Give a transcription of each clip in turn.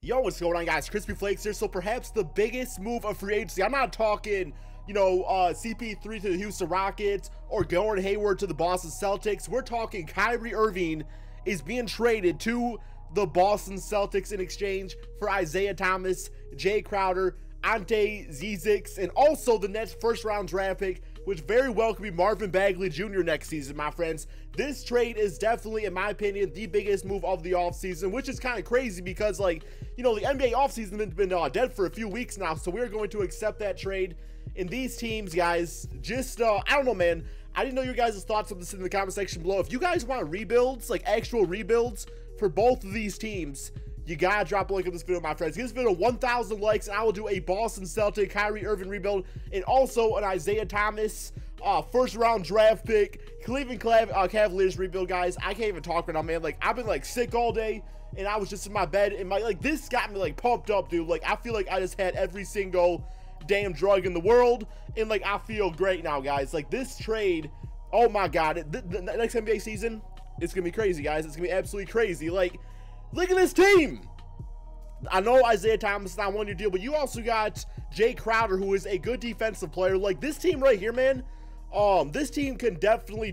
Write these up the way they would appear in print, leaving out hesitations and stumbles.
Yo, what's going on, guys? Crispy Flakes here. So perhaps the biggest move of free agency. I'm not talking, CP3 to the Houston Rockets or Gordon Hayward to the Boston Celtics. We're talking Kyrie Irving is being traded to the Boston Celtics in exchange for Isaiah Thomas, Jae Crowder, Ante Zizic, and also the Nets' first-round draft pick, which very well could be Marvin Bagley Jr. next season, my friends. This trade is definitely, in my opinion, the biggest move of the offseason, which is kind of crazy because, the NBA offseason has been dead for a few weeks now, so we're going to accept that trade. And these teams, guys, just, I don't know, man. I didn't know your guys' thoughts on this in the comment section below. If you guys want rebuilds, like actual rebuilds for both of these teams, you gotta drop a like on this video, my friends. Give this video 1,000 likes, and I will do a Boston Celtic Kyrie Irving rebuild, and also an Isaiah Thomas first-round draft pick, Cleveland Cavaliers rebuild, guys. I can't even talk right now, man. I've been sick all day, and I was just in my bed, and this got me pumped up, dude. I feel like I just had every single damn drug in the world, and I feel great now, guys. This trade, oh my god, the next NBA season, it's gonna be crazy, guys. It's gonna be absolutely crazy. Look at this team. I know Isaiah Thomas is not a one-year deal, but you also got Jae Crowder, who is a good defensive player. This team right here, man, this team can definitely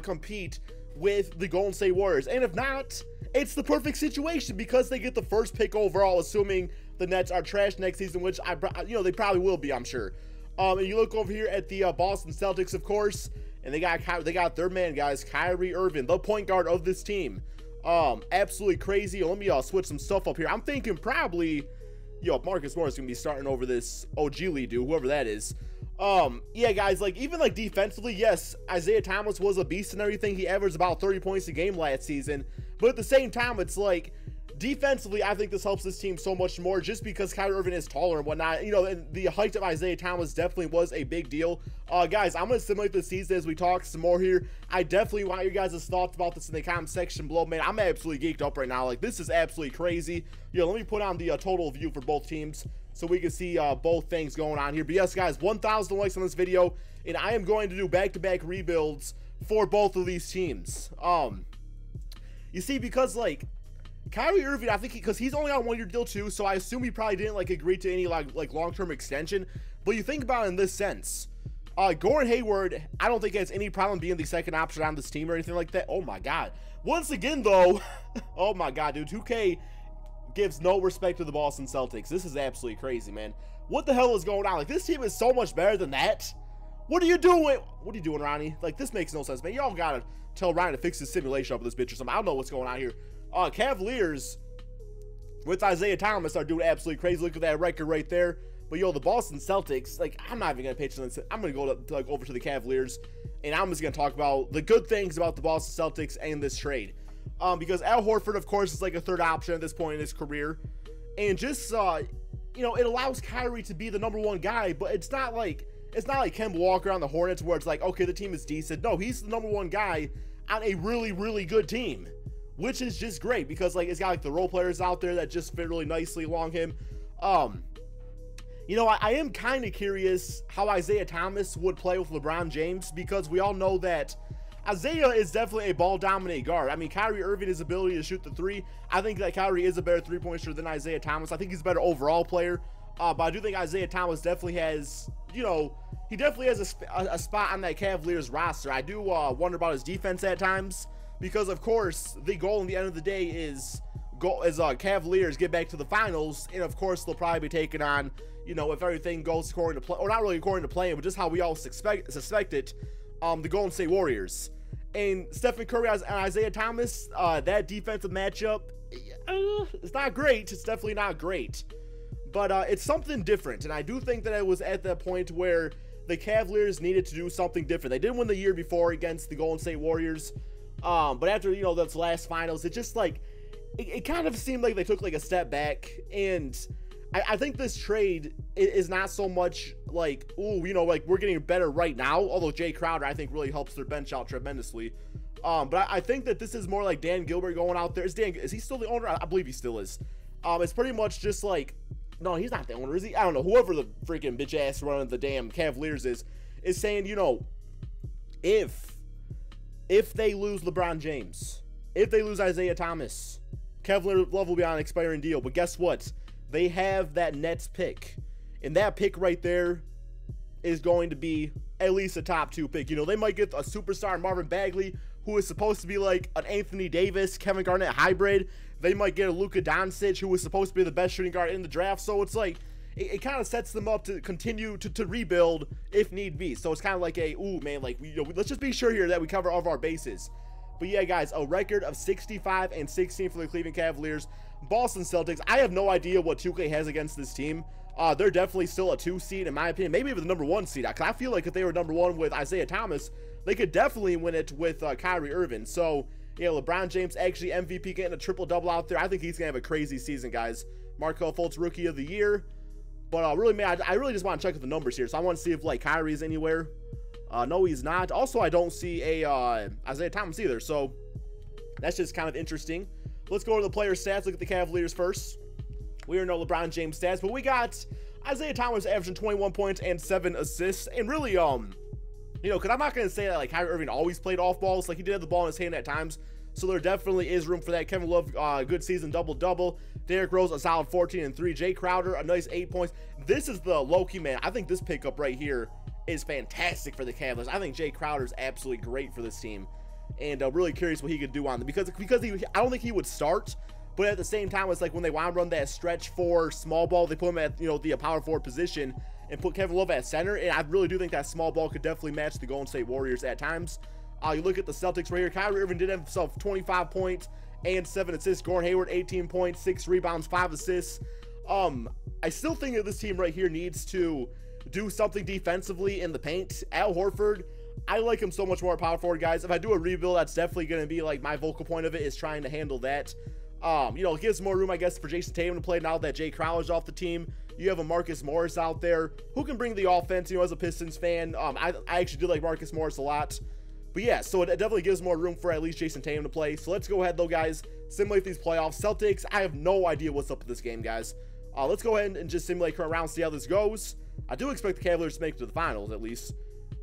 compete with the Golden State Warriors. And if not, it's the perfect situation because they get the first pick overall, assuming the Nets are trash next season, which they probably will be, I'm sure. And you look over here at the Boston Celtics, of course, and they got their man, guys, Kyrie Irving, the point guard of this team. Absolutely crazy. Let me switch some stuff up here. I'm thinking probably, Marcus Morris is gonna be starting over this OG Lee dude, whoever that is. Yeah, guys, even defensively, yes, Isaiah Thomas was a beast and everything. He averaged about 30 points a game last season, but at the same time, it's defensively, I think this helps this team so much more just because Kyrie Irving is taller and whatnot. And the height of Isaiah Thomas definitely was a big deal. Guys, I'm going to simulate the season as we talk some more here. I definitely want your guys' thoughts about this in the comment section below. Man, I'm absolutely geeked up right now. This is absolutely crazy. Let me put on the total view for both teams so we can see both things going on here. But yes, guys, 1,000 likes on this video, and I am going to do back-to-back rebuilds for both of these teams. You see, because, Kyrie Irving, I think because he's only on a one-year deal too, so I assume he probably didn't agree to any long-term extension. But you think about it in this sense, Gordon Hayward, I don't think he has any problem being the second option on this team or anything like that. Oh my god! Once again, though, oh my god, dude, 2K gives no respect to the Boston Celtics. This is absolutely crazy, man. What the hell is going on? This team is so much better than that. What are you doing? What are you doing, Ronnie? This makes no sense, man. Y'all gotta tell Ronnie to fix his simulation up with this bitch or something. I don't know what's going on here. Cavaliers with Isaiah Thomas are doing absolutely crazy. Look at that record right there. But the Boston Celtics, I'm not even gonna pay attention. I'm gonna go over to the Cavaliers, and I'm just gonna talk about the good things about the Boston Celtics and this trade. Because Al Horford, of course, is a third option at this point in his career, and just it allows Kyrie to be the #1 guy. But it's not like Kemba Walker on the Hornets where it's okay, the team is decent. No, he's the #1 guy on a really good team, which is just great because it's got the role players out there that just fit really nicely along him. I am kind of curious how Isaiah Thomas would play with LeBron James, because we all know that Isaiah is definitely a ball dominant guard. I mean, Kyrie Irving, his ability to shoot the three, I think that Kyrie is a better three-point shooter than Isaiah Thomas. I think he's a better overall player, but I do think Isaiah Thomas definitely has, he definitely has a spot on that Cavaliers roster. I do wonder about his defense at times, because of course the goal in the end of the day is Cavaliers get back to the finals, and of course they'll probably be taking on, if everything goes according to plan, or not really according to plan, but just how we all suspect it, the Golden State Warriors. And Stephen Curry and Isaiah Thomas, that defensive matchup, it's not great. It's definitely not great, but it's something different. And I do think that it was at that point where the Cavaliers needed to do something different. They did win the year before against the Golden State Warriors, but after those last finals, it just it kind of seemed like they took a step back. And I think this trade is not so much ooh, we're getting better right now, although Jae Crowder, I think, really helps their bench out tremendously. But I think that this is more like Dan Gilbert going out there. Is he still the owner? I believe he still is. It's pretty much just no, he's not the owner, is he? I don't know. Whoever the freaking bitch ass running the damn Cavaliers is saying, if they lose LeBron James, if they lose Isaiah Thomas, Kevin Love will be on an expiring deal. But guess what? They have that Nets pick. And that pick right there is going to be at least a top 2 pick. You know, they might get a superstar Marvin Bagley, who is supposed to be like an Anthony Davis, Kevin Garnett hybrid. They might get a Luka Doncic, who was supposed to be the best shooting guard in the draft. So it's like, it kind of sets them up to continue to rebuild if need be. So it's kind of like a, ooh, man, like, let's just be sure here that we cover all of our bases. But yeah, guys, a record of 65-16 for the Cleveland Cavaliers. Boston Celtics, I have no idea what 2K has against this team. They're definitely still a 2 seed, in my opinion. Maybe even the number 1 seed. Because I feel like if they were number 1 with Isaiah Thomas, they could definitely win it with Kyrie Irving. So, yeah, LeBron James actually MVP, getting a triple-double out there. I think he's going to have a crazy season, guys. Markelle Fultz, Rookie of the Year. But really, man, I really just want to check the numbers here. So I want to see if, like, Kyrie's anywhere. No, he's not. Also, I don't see a Isaiah Thomas either. So that's just kind of interesting. Let's go to the player stats. Look at the Cavaliers first. We already know LeBron James stats, but we got Isaiah Thomas averaging 21 points and 7 assists. And really, you know, because I'm not going to say that, like, Kyrie Irving always played off balls. Like, he did have the ball in his hand at times. So there definitely is room for that. Kevin Love, good season, double-double. Derrick Rose, a solid 14 and 3. Jae Crowder, a nice 8 points. This is the low-key, man. I think this pickup right here is fantastic for the Cavaliers. I think Jae Crowder is absolutely great for this team. And really curious what he could do on them. Because I don't think he would start. But at the same time, it's like when they want to run that stretch 4 small ball, they put him at, you know, the power forward position and put Kevin Love at center. And I really do think that small ball could definitely match the Golden State Warriors at times. You look at the Celtics right here. Kyrie Irving did have himself 25 points and 7 assists. Gordon Hayward, 18 points, 6 rebounds, 5 assists. I still think that this team right here needs to do something defensively in the paint. Al Horford, I like him so much more at power forward, guys. If I do a rebuild, that's definitely going to be like my vocal point of it, is trying to handle that. You know, it gives more room, I guess, for Jason Tatum to play now that Jae Crowder's off the team. You have a Marcus Morris out there who can bring the offense, you know, as a Pistons fan. I actually do like Marcus Morris a lot. But yeah, so it definitely gives more room for at least Jason Tatum to play. So let's go ahead, though, guys. Simulate these playoffs. Celtics, I have no idea what's up with this game, guys. Let's go ahead and just simulate current round, see how this goes. I do expect the Cavaliers to make it to the finals, at least.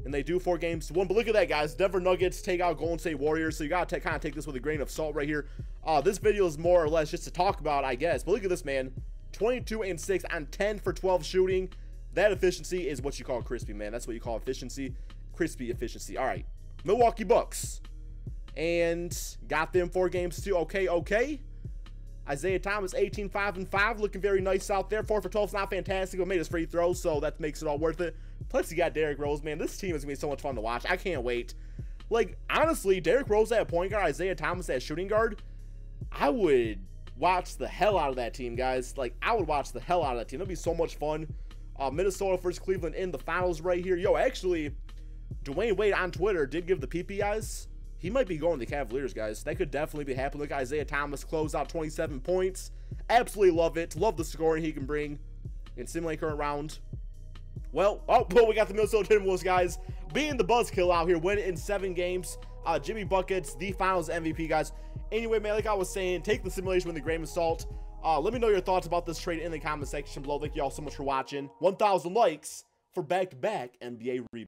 And they do 4 games to 1. But look at that, guys. Denver Nuggets take out Golden State Warriors. So you got to kind of take this with a grain of salt right here. This video is more or less just to talk about, I guess. But look at this, man. 22 and 6 on 10 for 12 shooting. That efficiency is what you call crispy, man. That's what you call efficiency. Crispy efficiency. All right. Milwaukee Bucks. And got them 4 games too. Okay. Isaiah Thomas, 18, 5 and 5. Looking very nice out there. 4 for 12 is not fantastic, but made his free throws, so that makes it all worth it. Plus, you got Derrick Rose, man. This team is going to be so much fun to watch. I can't wait. Like, honestly, Derrick Rose at point guard, Isaiah Thomas at shooting guard, I would watch the hell out of that team, guys. Like, I would watch the hell out of that team. That'd be so much fun. Minnesota versus Cleveland in the finals right here. Yo, actually, Dwayne Wade on Twitter did give the PPIs. He might be going to the Cavaliers, guys. That could definitely be happening. Look, Isaiah Thomas closed out 27 points. Absolutely love it. Love the scoring he can bring in simulate current round. Well, we got the Minnesota Timberwolves, guys, being the buzzkill out here, winning in 7 games. Jimmy Buckets, the finals MVP, guys. Anyway, man, like I was saying, take the simulation with a grain of salt. Let me know your thoughts about this trade in the comment section below. Thank you all so much for watching. 1,000 likes for back-to-back NBA rebounds.